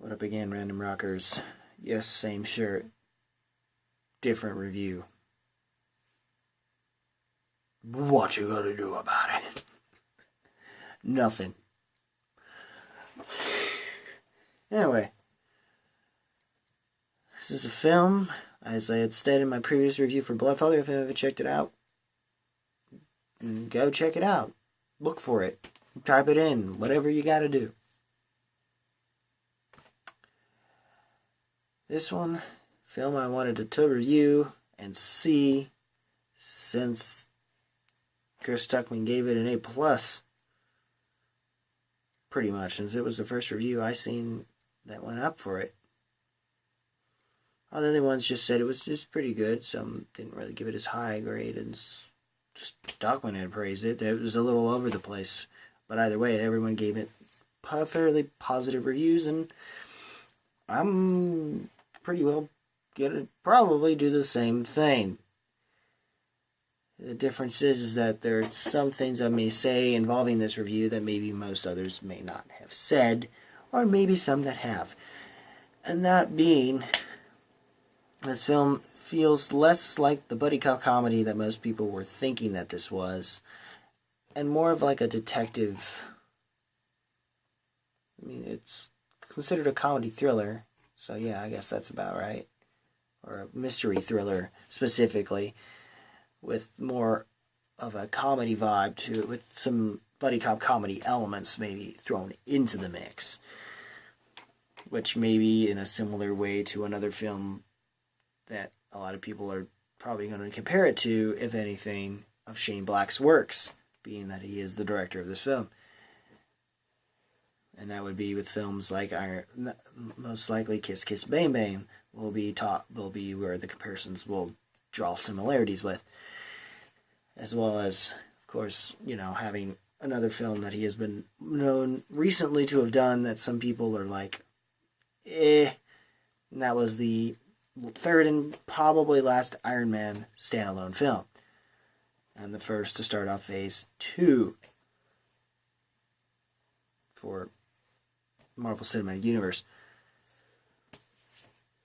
What up again, Random Rockers? Yes, same shirt, different review. What you gonna do about it? Nothing. Anyway, this is a film, as I had stated in my previous review for Bloodfather. If you haven't checked it out, go check it out. Look for it. Type it in. Whatever you gotta do. This one, film I wanted to review and see since Chris Stuckman gave it an A+. Pretty much, since it was the first review I seen that went up for it. Other ones just said it was just pretty good. Some didn't really give it as high a grade, and Stuckman had praised it. It was a little over the place. But either way, everyone gave it fairly positive reviews, and I'm pretty well gonna probably do the same thing. The difference is that there are some things I may say involving this review that maybe most others may not have said, or maybe some that have. And that being, this film feels less like the buddy cop comedy that most people were thinking that this was, and more of like a detective. I mean, it's considered a comedy thriller, so yeah, I guess that's about right. Or a mystery thriller, specifically, with more of a comedy vibe to it, with some buddy cop comedy elements maybe thrown into the mix. Which may be in a similar way to another film that a lot of people are probably going to compare it to, if anything, of Shane Black's works, being that he is the director of this film. And that would be with films like most likely Kiss Kiss Bang Bang will be where the comparisons will draw similarities with. As well as, of course, having another film that he has been known recently to have done that some people are like, and that was the third and probably last Iron Man standalone film. And the first to start off Phase 2 for Marvel Cinematic Universe.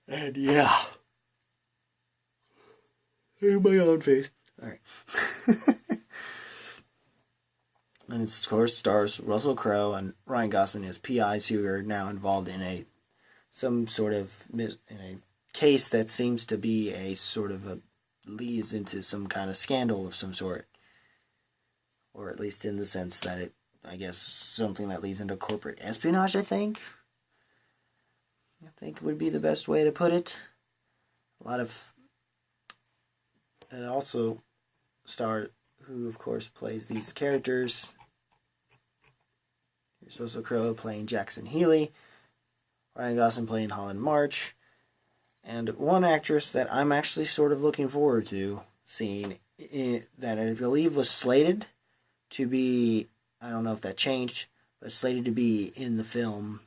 And yeah. In my own face. Alright. And it, of course, stars Russell Crowe and Ryan Gosling as PIs who are now involved in some sort of in a case that seems to be a sort of leads into some kind of scandal of some sort. Or at least in the sense that it, I guess, something that leads into corporate espionage, I think would be the best way to put it. And also star who, of course, plays these characters. Here's Russell Crowe playing Jackson Healy, Ryan Gosling playing Holland March, and one actress that I'm actually sort of looking forward to seeing, that I believe was slated to be, I don't know if that changed, but slated to be in the film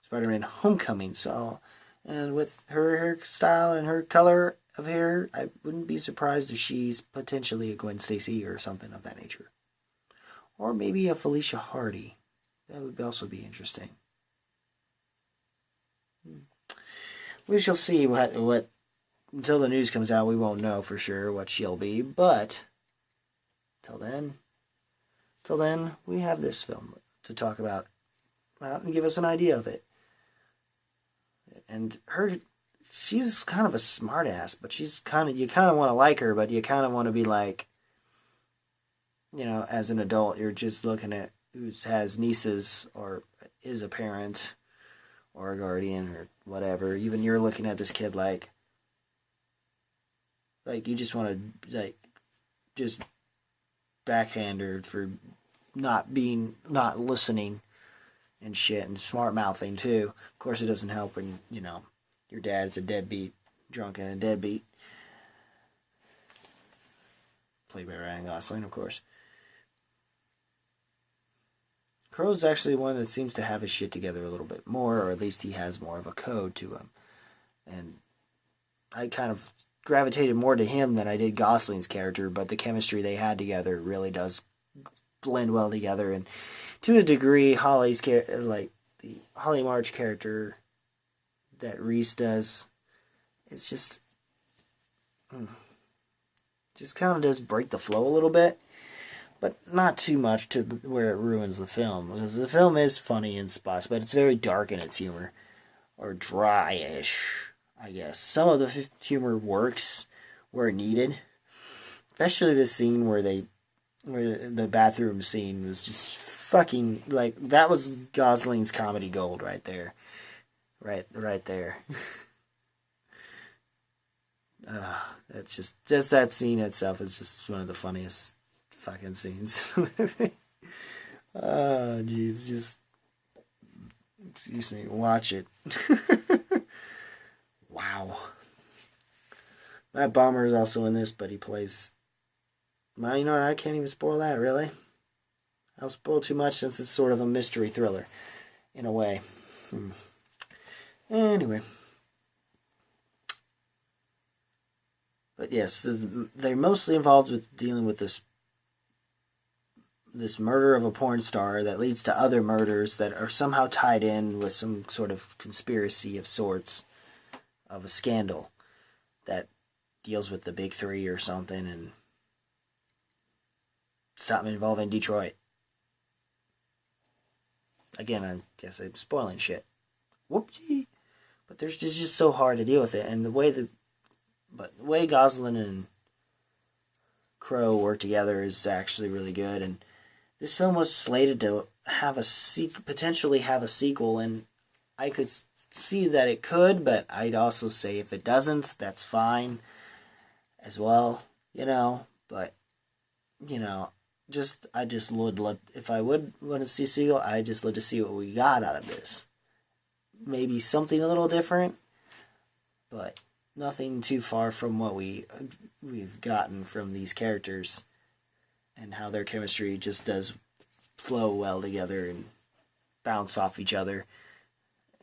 Spider-Man Homecoming. So, and with her hairstyle and her color of hair, I wouldn't be surprised if she's potentially a Gwen Stacy or something of that nature. Or maybe a Felicia Hardy. That would also be interesting. We shall see what until the news comes out. We won't know for sure what she'll be, but till then, we have this film to talk about and give us an idea of it. And she's kind of a smart ass, but you kind of want to like her, but you kind of want to be like, as an adult, you're just looking at who has nieces or is a parent or a guardian or whatever. Even you're looking at this kid like you just want to just backhand her for not listening and shit, and smart mouthing too. Of course, it doesn't help when your dad is a deadbeat, drunk and a deadbeat. Played by Ryan Gosling, of course. Crowe's actually one that seems to have his shit together a little bit more, or at least he has more of a code to him. And I kind of gravitated more to him than I did Gosling's character, but the chemistry they had together really does blend well together. And to a degree, Holly's the Holly March character that Reese does, it's just kind of does break the flow a little bit, but not too much to where it ruins the film, because the film is funny in spots, but it's very dark in its humor, or dry-ish, I guess. Some of the humor works where needed, especially this scene where the bathroom scene was just fucking, like, that was Gosling's comedy gold right there. Right there. It's just that scene itself is just one of the funniest fucking scenes. Oh, jeez, just, excuse me, watch it. Wow. Matt Bomer is also in this, but he plays, well, you know what, I can't even spoil that, really. I'll spoil too much since it's sort of a mystery thriller, in a way. Anyway. But yes, they're mostly involved with dealing with this murder of a porn star that leads to other murders that are somehow tied in with some sort of conspiracy of sorts, of a scandal that deals with the big three or something, and something involving Detroit. Again, I guess I'm spoiling shit. Whoopsie. But it's just so hard to deal with it, and the way Gosling and Crowe work together is actually really good. And this film was slated to have potentially have a sequel, and I could see that it could, but I'd also say if it doesn't, that's fine as well, But I just would love, if I would want to see a sequel, I just love to see what we got out of this. Maybe something a little different, but nothing too far from what we've gotten from these characters, and how their chemistry just does flow well together and bounce off each other.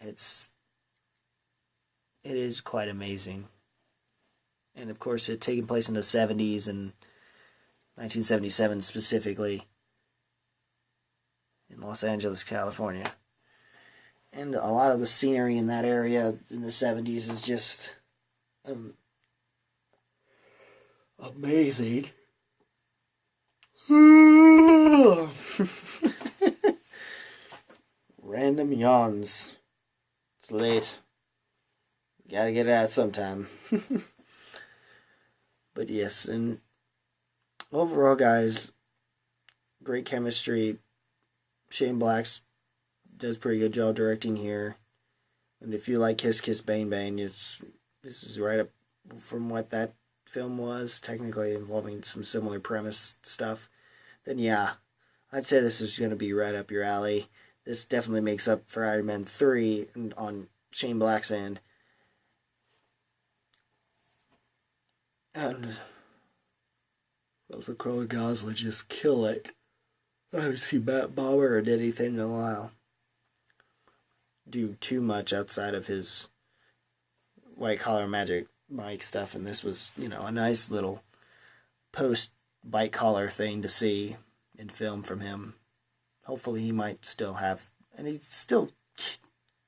It is quite amazing. And of course, it taking place in the 70s and 1977 specifically in Los Angeles, California. And a lot of the scenery in that area in the 70s is just amazing. Random yawns. It's late. Gotta get it out sometime. But yes, and overall, guys, great chemistry. Shane Black's does a pretty good job directing here. And if you like Kiss Kiss Bang Bang, this is right up from what that film was, technically involving some similar premise stuff. Then yeah, I'd say this is going to be right up your alley. This definitely makes up for Iron Man 3 on Shane Black's end. And Russell Crowe and Gosling just kill it. I haven't seen Matt Bomer or did anything in a while do too much outside of his White Collar Magic Mike stuff, and this was, a nice little post-White Collar thing to see in film from him. Hopefully he might still have, and he's still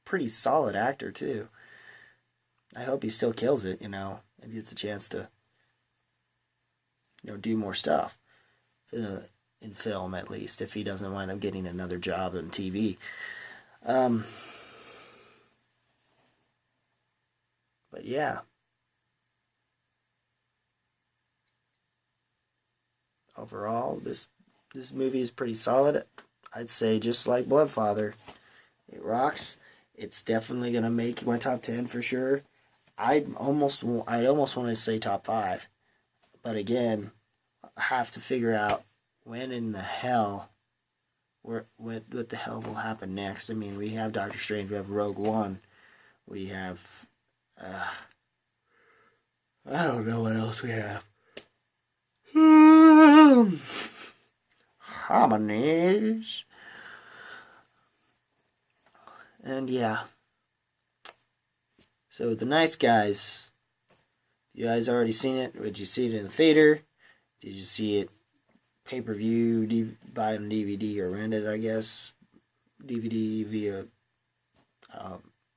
pretty solid actor too. I hope he still kills it, and gets a chance to, do more stuff in film, at least, if he doesn't wind up getting another job on TV. But yeah. Overall, this movie is pretty solid. I'd say just like Bloodfather. It rocks. It's definitely going to make my top 10 for sure. I'd almost want to say top 5. But again, I have to figure out when in the hell, what the hell will happen next. I mean, we have Doctor Strange, we have Rogue One, we have, I don't know what else we have. Harmonies. And yeah. So The Nice Guys. You guys already seen it? Did you see it in the theater? Did you see it pay-per-view, buy it on DVD or rent it, I guess? DVD via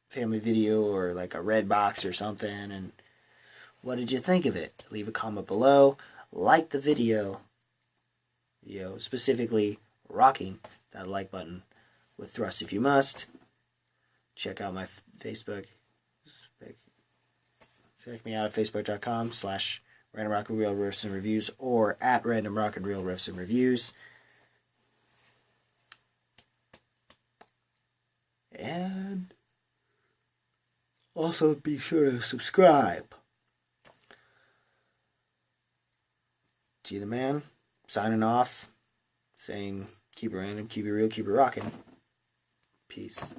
family video or like a red box or something, and what did you think of it? Leave a comment below. Like the video. Specifically rocking that like button with thrust if you must. Check out my Facebook. Check me out at facebook.com/Random Rock and Reel Riffs and Reviews or at Random Rock and Reel Riffs and Reviews. And also be sure to subscribe. G the Man, signing off, saying keep it random, keep it real, keep it rocking. Peace.